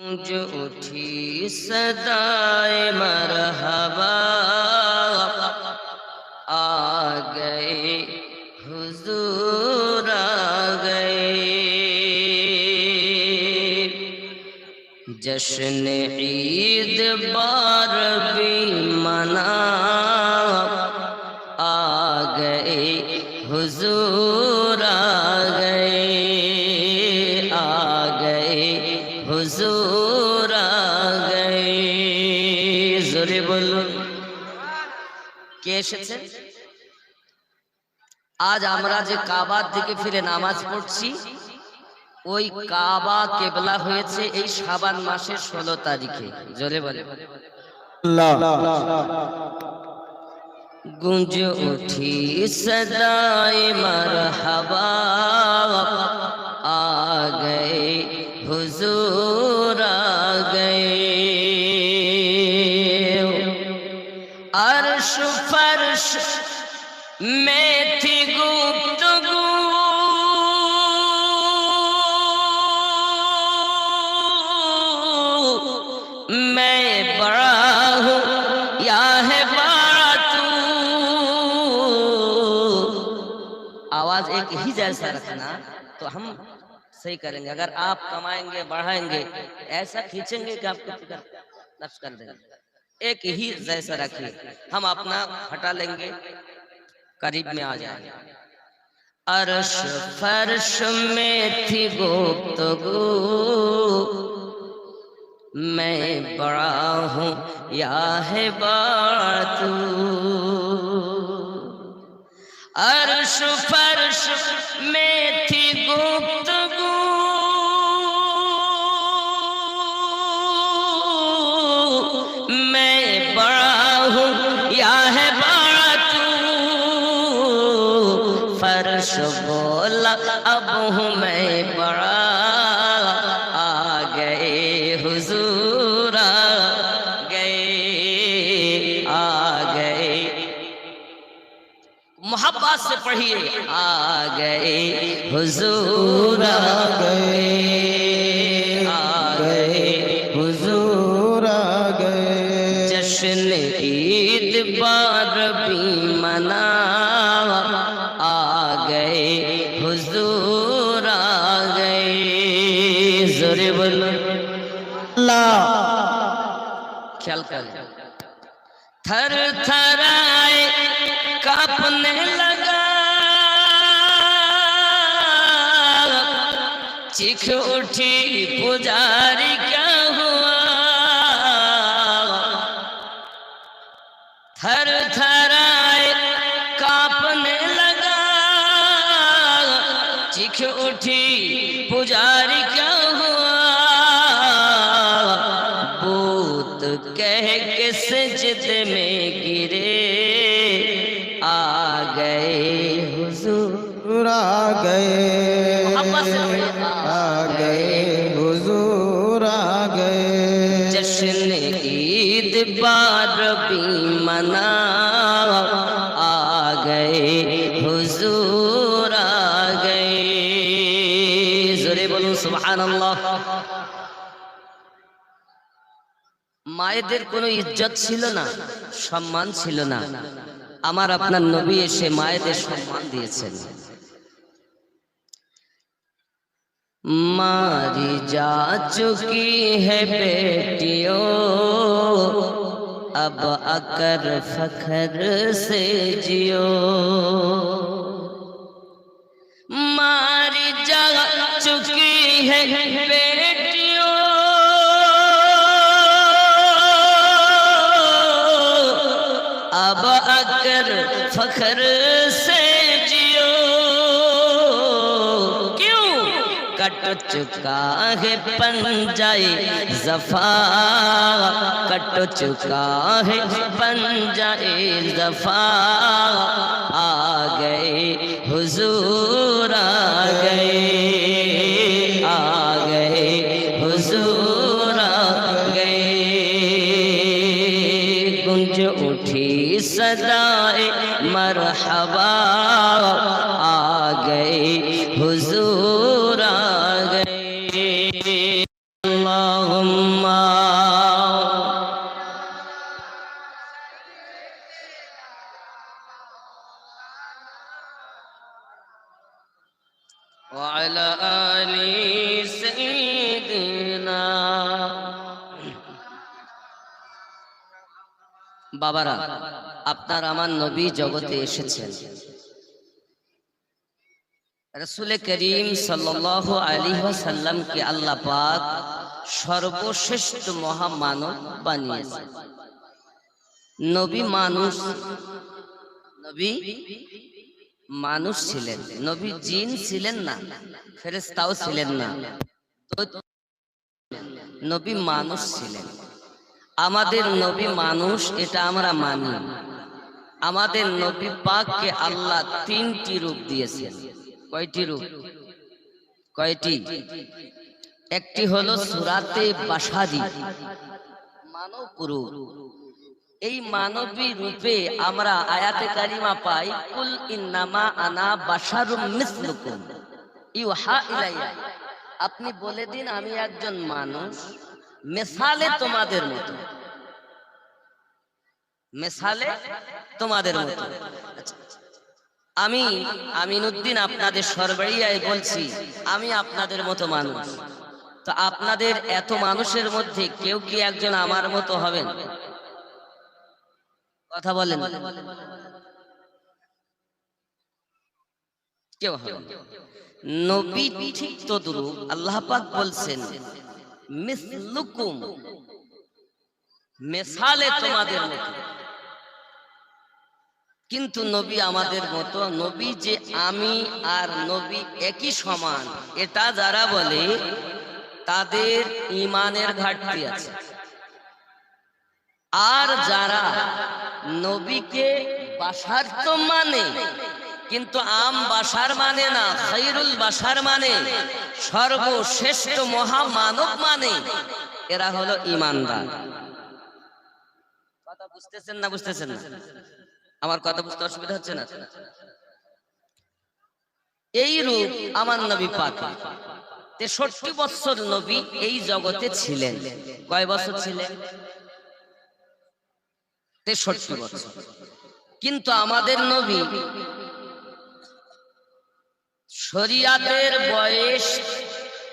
गूंज उठी सदाए मरहबा, आ गए हुजूर आ गए। जश्न ईद बार भी मना, आ गए हुजूर आ गए, आ गए हुजूर आ गए। जोरे बोलो কে এসেছে? আজ আমরা যে কাবার দিকে ফিরে নামাজ পড়ছি, ওই কাবা কেবলা হয়েছে এই শাবান মাসের 16 তারিখে। জোরে বলে गूंज उठी सदाए मरहबा, आ गए हुजूर आ गए। अर्श फर्श में थी गुफ्तगू, मैं बड़ा हूँ या है बड़ा तू। आवाज एक ही जैसा रखना तो हम सही करेंगे। अगर आप कमाएंगे बढ़ाएंगे ऐसा खींचेंगे कि आपको नफ्स कर देंगे। एक ही जैसा रखिए, हम अपना हटा लेंगे, करीब में आ जाएंगे। अर्श फर्श में थी गुफ्तगू, मैं बड़ा हूँ या है बड़ा तू। अर्श फर्श में थी गुफ्तगू, मैं बड़ा हूँ या है बड़ा तू। फर्श बोला अब हूँ मैं बड़ा, आ गए हुजूर आ गए, आ गए। मोहब्बत से पढ़िए, आ गए हुजूर आ गए, आ गए हुजूर आ गए। जश्न ईद बार भी मना, आ गए हुजूर आ गए। जोरे बोलो ख्याल कर। थर थर आए कांपने लगा, चीख उठी पुजारी क्या हुआ। थर थर आए कांपने लगा, चीख उठी पुजारी क्या हुआ। बूत कह के सजदे में गिरे, आ गए हुजूर आ गए, आ गए हुजूर आ गए। जश्न ईद बार भी मना, आ गए हुजूर आ गए। जोरे बोलो सुबहानाल्लाह। মায়েদের কোনো ইজ্জত ছিল না, সম্মান ছিল না। আমার আপনার নবী এসে মায়েদের সম্মান দিয়েছেন। मारी जा चुकी है बेटियों, अब अकर फखर से जियो। मारी जा चुकी है बेटियों, अब अकर फखर से जियो। क्यों? कट चुका है पंजाए ज़फ़ा, कट चुका है पंजाए ज़फ़ा। आ गए हुजूर आ गए, आ गए हुजूर आ गए। गूंज उठी सदाए मरहबा, आ गए हुजूर आ गए। अल्लाहुम्मा বাবারা, আপনার আমার নবী জগতে এসেছেন। রাসূল করিম সাল্লাল্লাহু আলাইহি ওয়াসাল্লামকে আল্লাহ পাক সর্বশ্রেষ্ঠ মহামানব বানিয়েছেন। নবী মানুষ ছিলেন, নবী জিন ছিলেন না, ফেরেশতাও ছিলেন না, নবী মানুষ ছিলেন। আমাদের নবী মানুষ, এটা আমরা মানি। আমাদের নবী পাককে আল্লাহ তিনটি রূপ দিয়েছেন। কয়টি রূপ? কয়টি? একটি হলো সূরাতে বাশারি, মানব রূপ। এই মানবী রূপে আমরা আয়াতে কারিমা পাই, কুল ইন্নামা আনা বাশারুম মিসলুকুম ইউহা ইলাইয়া। আপনি বলে দিন আমি একজন মানুষ, মেসালে তোমাদের মতো, মেসালে তোমাদের মতো। আমি আমিনউদ্দিন আপনাদের সরবরিয়ায় বলছি, আমি আপনাদের মতো মানুষ। তো আপনাদের এত মানুষের মধ্যে কেউ কি একজন আমার মতো হবেন? কথা বলেন। কেউ হবে? নবী ঠিক তদ্রূপ আল্লাহ পাক বলছেন মিসলুকুম, মেসালে তোমাদের মতো। কিন্তু নবী আমাদের মতো, নবী যে আমি আর নবী একই সমান, এটা যারা বলে তাদের ঈমানের ঘাটতি আছে। আর যারা নবীকে বাশার তো মানে, কিন্তু আম বাশার মানে না, খায়রুল বাশার মানে, সর্বশ্রেষ্ঠ মহামানব মানে, এরা হলো ঈমানদার। কথা বুঝতেছেন না? বুঝতেছেন না? আমার কথা বুঝতে অসুবিধা হচ্ছে না? এই রূপ আমার নবী পাক 63 বছর নবী এই জগতে ছিলেন। কয় বছর ছিলেন? 63 বছর। কিন্তু আমাদের নবী শরিয়াতের বয়স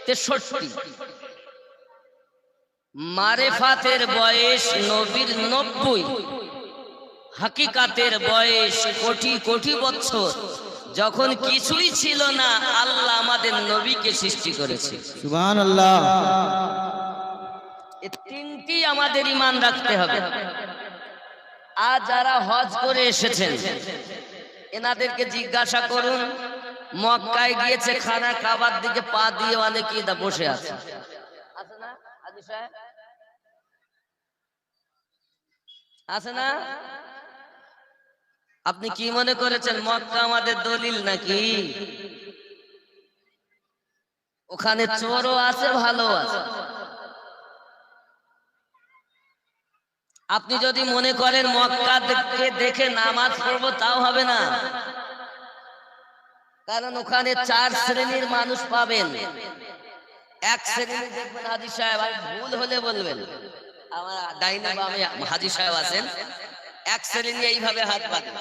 63, মারেফাতের বয়স নবীর 90, হাকিকাতের বয়স কোটি কোটি বছর। যখন কিছুই ছিল না, আল্লাহ আমাদের নবীকে সৃষ্টি করেছে। সুবহানাল্লাহ। এই তিনটি আমাদের ঈমান রাখতে হবে। আর যারা হজ করে এসেছেন এনাদেরকে জিজ্ঞাসা করুন, মক্কায় গিয়েছে, খানা কাবার দিকে পা দিয়ে অনেকেই বসে আছে, আছে না? হাজী সাহেব আছে না? আপনি কি মনে করেছেন মক্কা আমাদের দলিল নাকি? ওখানে চোরও আছে, ভালো আছে। আপনি যদি মনে করেন মক্কা দেখে নামাজ পড়বো, তাও হবে না। কারণ ওখানে 4 শ্রেণীর মানুষ পাবেন। এক শ্রেণী দেখবেন, হাজী সাহেব আমি ভুল হলে বলবেন, আমার ডাইনে বামে হাজী সাহেব আছেন, এক শ্রেণী এইভাবে হাত বাঁধে,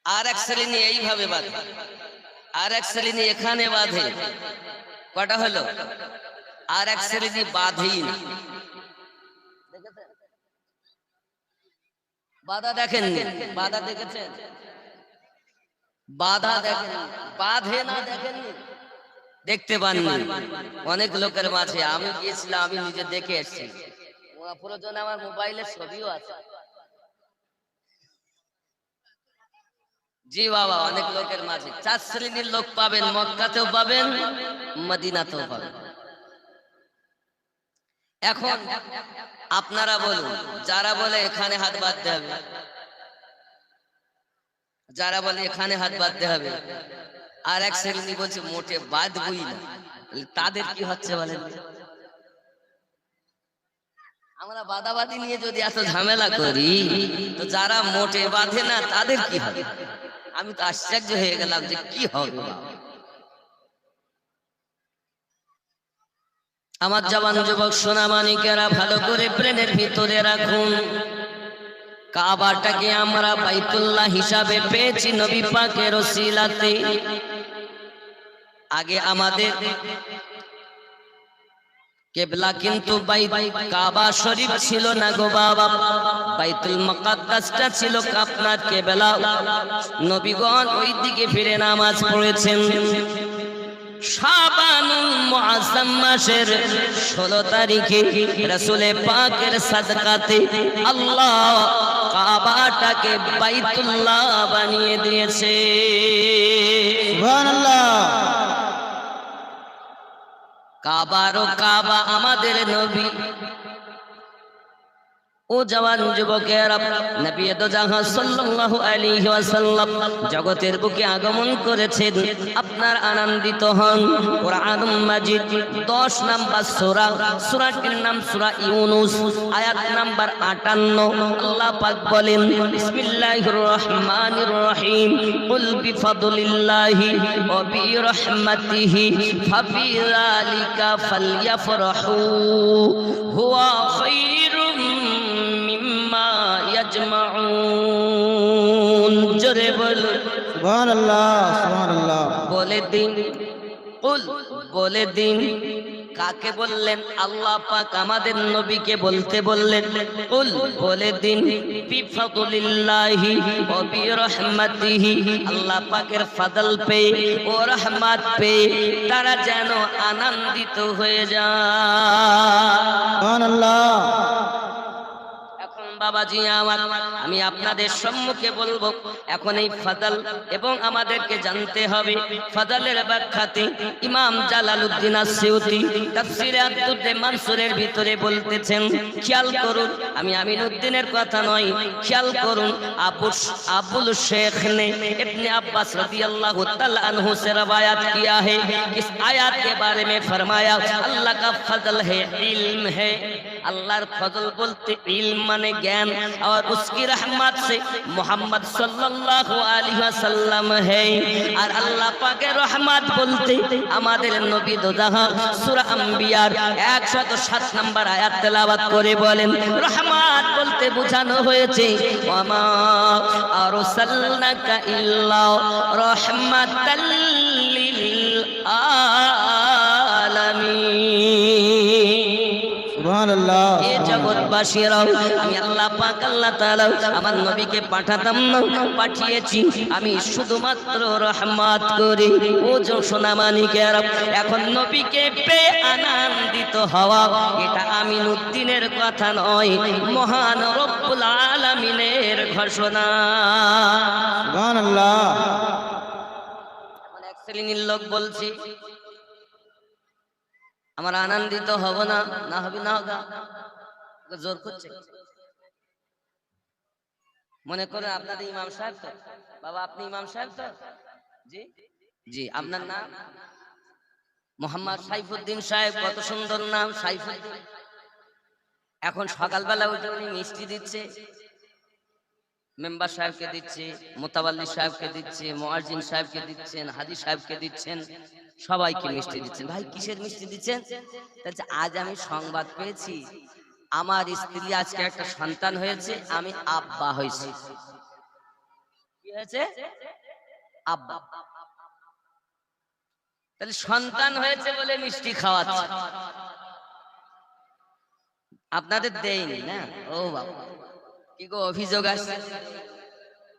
আর এক শ্রেণী এইভাবে বাঁধে, আর এক শ্রেণী এখানে বাঁধে। কটা হলো? আর এক শ্রেণী বাঁধেই না। বাধা দেখেননি? বাধা দেখেছেন? বাধা দেখেন, বাঁধে না, দেখেননি? দেখতে পাননি? অনেক লোকের মাঝে আমি গিয়েছিলাম, আমি নিজে দেখে এসেছি। প্রয়োজনে আমার মোবাইলে ছবিও আছে। জি বাবা, অনেক লোকের মাঝে 4 শ্রেণীর লোক পাবেন, মক্কাতেও পাবেন, মদিনাতেও পাবেন। এখন আপনারা বলুন, যারা বলে এখানে হাত বাঁধতে হবে, যারা বলে এখানে হাত বাঁধতে হবে, আর এক শ্রেণী বলছে মোটে বাঁধবই না, তাদের কি হচ্ছে বলেন? আমরা বাদাবাদি নিয়ে যদি এত ঝামেলা করি, তো যারা মোটে বাঁধে না তাদের কি হবে? আমি তো আশ্চর্য হয়ে গেলাম যে কি হবে। আমার জওয়ান যুবক সোনা মানিকেরা, ভালো করে ব্রেনের ভিতরে রাখুন, কাবাটাকে আমরা বাইতুল্লাহ হিসাবে পেয়েছি নবী পাকের ওসিলাতে। আগে আমাদের কেবলা কিন্তু কাবা শরীফ ছিল না গো বাবা, বাইতুল মুকাদ্দাসটা ছিল আপনার কেবলা। নবীগণ ওই দিকে ফিরে নামাজ পড়েছেন। শাবানুল মুআজ্জাম মাসের 16 তারিখে রাসূলে পাকের সাদকাতে আল্লাহ কাবাটাকে বাইতুল্লাহ বানিয়ে দিয়েছে। সুবহানাল্লাহ। কাবারও কাবা আমাদের নবী। ও জওয়ান যুবকেরা, নবী দো জাহান সাল্লাল্লাহু আলাইহি ওয়াসাল্লাম জগতের বুকে আগমন করেছেন, আপনার আনন্দিত হন। কোরআন মাজিদ 10 নাম্বার সূরা, সূরাটির নাম সূরা ইউনূস, আয়াত নাম্বার 58। আল্লাহ পাক বলেন, বিসমিল্লাহির রহমানির রহিম, কুল বিফাদলিল্লাহি ওয়া বিরহমাতিহি ফাবিযালিকা ফালইফরাহু হুয়া খায়রুম মিম্মা ইয়াজমাউন। জোরে বলো সুবহানাল্লাহ, সুবহানাল্লাহ। বলে দিন, কুল বলে দিন। কাকে বললেন? আল্লাহ পাক আমাদের নবীকে বলতে বললেন, কুল বলে দিন, বিফাদলিল্লাহি ওয়া বিরহমাতিহি, আল্লাহ পাকের ফজল পেয়ে ও রহমত পেয়ে তারা যেন আনন্দিত হয়ে যায়। সুবহানাল্লাহ। এখন বাবাজি আমার, আমি আপনাদের সম্মুখে বলবো, এখন এই ফজল এবং আমাদেরকে জানতে হবে ফজলের ব্যাখ্যাতে ইমাম জালালউদ্দিন আসসিউতি তাফসীরে আদ-দুররে মানসুরের ভিতরে বলতেছেন, খেয়াল করুন, আমি আমিনউদ্দিনের কথা নয়, খেয়াল করুন, আবুল शेख ने इब्ने अब्बास रज़ियल्लाहु तआला अन्हु से रवायत किया है, इस आयत के बारे में फरमाया, अल्लाह का फजल है, इल्म है। अल्लाहर फजल बोलते इल्म माने ज्ञान, और उसकी रहमत से मोहम्मद सल्लल्लाहु अलैहि वसल्लम है। और अल्लाह पाकेर रहमत बोलते আমাদের নবী দো জাহান সূরা আম্বিয়ার 107 নম্বর আয়াত তেলাওয়াত করে বলেন, রহমত বলতে বোঝানো হয়েছে ওয়ামা আরসালনাকা ইল্লা রাহমাতাল লিল আলামিন। সুবহানাল্লাহ। এ জগৎবাসীরাও, আমি আল্লাহ পাক আল্লাহ তাআলা আমার নবীকে পাঠাতাম না, পাঠিয়েছি আমি শুধুমাত্র রহমত করে। ও সোনামানিকেরা, এখন নবীকে পেয়ে আনন্দিত হওয়া এটা আমিনউদ্দিনের কথা নয়, মহান রব্বুল আলামিনের ঘোষণা। সুবহানাল্লাহ। এখন এক শ্রেণীর লোক বলছি আমার আনন্দিত হব না, না হবে না হোগা, জোর করছে। মনে করেন আপনাদের ইমাম সাহেব তো, বাবা আপনি ইমাম সাহেব তো? জি জি। আপনার নাম? মোহাম্মদ সাইফুদ্দিন সাহেব। কত সুন্দর নাম, সাইফুদ্দিন। এখন সকালবেলা উঠে উনি মিষ্টি দিচ্ছে, মেম্বার সাহেবকে দিচ্ছে, মোতাবাল্লি সাহেবকে দিচ্ছে, মুয়াজ্জিন সাহেবকে দিচ্ছেন, হাজি সাহেবকে দিচ্ছেন, সবাইকে মিষ্টি দিচ্ছেন। ভাই কিসের মিষ্টি দিচ্ছেন? আজ আমি সংবাদ পেয়েছি আমার স্ত্রী আজকে একটা সন্তান হয়েছে, আমি আব্বা হয়েছি। কি হয়েছে? আব্বা। তাহলে সন্তান হয়েছে বলে মিষ্টি খাওয়াচ্ছে। আপনাদের দেয়নি না? ও বাবা, কি গো অভিযোগ আছে?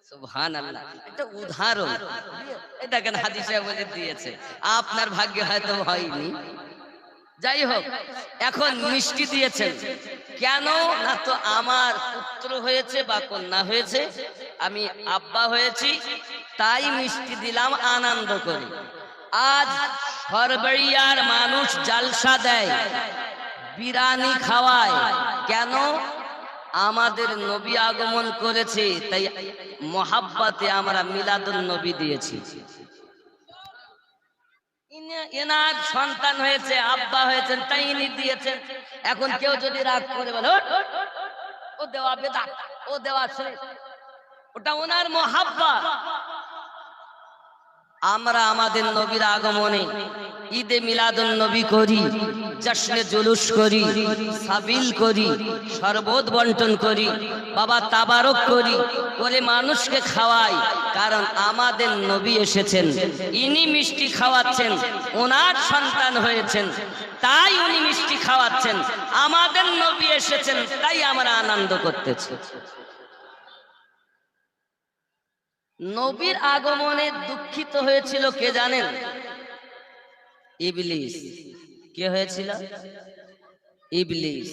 সুবহানাল্লাহ। এটা উদাহরণ, এটা কেন হাদিস সাহেব দিয়েছে, আপনার ভাগ্যে হয়তো হয়নি। যাই হোক, এখন মিষ্টি দিয়েছেন কেন? না তো আমার পুত্র হয়েছে বা কন্যা হয়েছে, আমি আব্বা হয়েছি, তাই মিষ্টি দিলাম আনন্দ করে। আজ সরবরিয়ার মানুষ জালসা দেয়, বিরিয়ানি খাওয়ায়, কেন? আমাদের নবী আগমন করেছে, তাই মোহাব্বতে আমরা মিলাদুন নবী দিয়েছি। এনার সন্তান হয়েছে, আব্বা হয়েছেন, তাই ইনি দিয়েছেন। এখন কেউ যদি রাগ করে বলে ও দেওয়া বেদাত, ও দেওয়া শিরক, ওটা ওনার মোহাব্বত। আমরা আমাদের নবীর আগমনে ঈদে মিলাদুন নবী করি, জশ্নে জুলুস করি, সাবিল করি, শরবত বন্টন করি, বাবা তাবারক করি, করে মানুষকে খাওয়াই। কারণ আমাদের নবী এসেছেন, ইনি মিষ্টি খাওয়াচ্ছেন, ওনার সন্তান হয়েছেন, তাই উনি মিষ্টি খাওয়া খাওয়াচ্ছেন, আমাদের নবী এসেছেন তাই আমরা আনন্দ করতেছি। নবীর আগমনে দুঃখিত হয়েছিল কে জানেন? ইবলিস। কে হয়েছিল? ইবলিস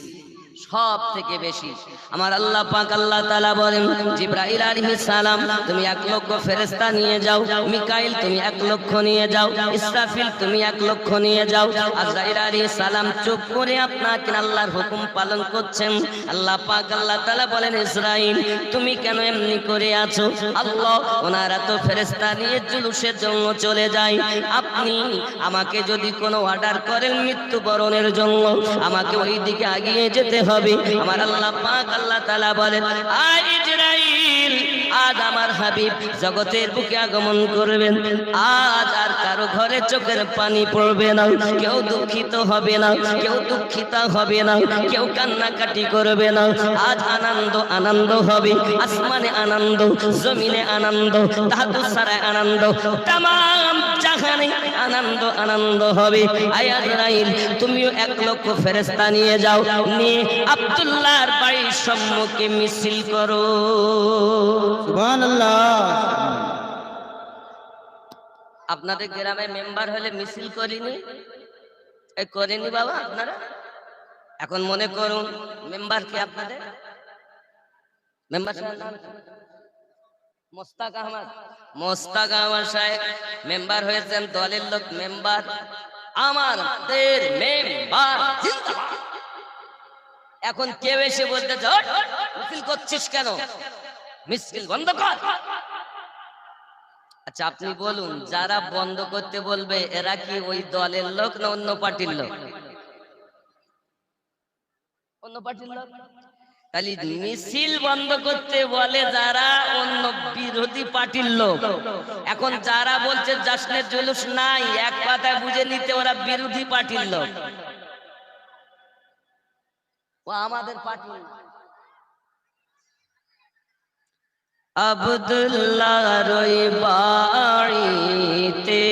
সব থেকে বেশি। আমার আল্লাহ পাক আল্লাহ তাআলা বলেন, জিবরাইল আলাইহিস সালাম তুমি 1 লক্ষ ফেরেশতা নিয়ে যাও, মিকাইল তুমি 1 লক্ষ নিয়ে যাও, ইসরাফিল তুমি 1 লক্ষ নিয়ে যাও। আজরাইল আলাইহিস সালাম চুপ করে আপনাকে আল্লাহর হুকুম পালন করছেন। আল্লাহ পাক আল্লাহ তাআলা বলেন, ইসরাইল তুমি কেন এমনি করে আছো? আল্লাহ ওনারা তো ফেরেশতা নিয়ে জুলুসের জন্য চলে যায়, আপনি আমাকে যদি কোনো অর্ডার করেন মৃত্যুবরণের জন্য, আমাকে ওই দিকে আগিয়ে যেতে হবে। আমার আল্লাহ পাক আল্লাহ তাআলা বলেন, আয় ইসরাইল আজ আমার হাবিব জগতের বুকে আগমন করবেন, আজ আর কারো ঘরে চোখের পানি পড়বে না, কেউ দুঃখিত হবে না, কেউ দুঃখিত হবে না, কেউ কান্নাকাটি করবে না। আজ আনন্দ আনন্দ হবে, আসমানে আনন্দ, জমিনে আনন্দ, ধাতু সারায় আনন্দ, তামাম জাহানে আনন্দ আনন্দ হবে। আয় ইসরাইল তুমিও 1 লক্ষ ফেরেশতা নিয়ে যাও, নিয়ে আব্দুল্লাহর বাড়ির সম্মুখে মিছিল করো। সুবহানাল্লাহ। আপনাদের গ্রামে মেম্বার হলে মিছিল করিনি? এই করেনি বাবা আপনারা? এখন মনে করুন মেম্বার কি আপনাদের? মেম্বার মোস্তাক আহমদ, মোস্তাক আহমদ সাহেব মেম্বার হয়েছেন, দলের লোক মেম্বার, আমাদের মেম্বার জিন্দাবাদ। এখন কেউ এসে বলতে মিছিল করছিস কেন, মিছিল বন্ধ কর। আচ্ছা আপনি বলুন, যারা বন্ধ করতে বলবে এরা কি ওই দলের লোক না অন্য পার্টির লোক? অন্য পার্টির লোক। তাহলে মিছিল বন্ধ করতে বলে যারা অন্য বিরোধী পার্টির লোক। এখন যারা বলছে জাসনের জুলুস নাই, এক কথায় বুঝে নিতে ওরা বিরোধী পার্টির লোক, ও আমাদের পার্টি। আব্দুল্লাহর ওই বাড়িতে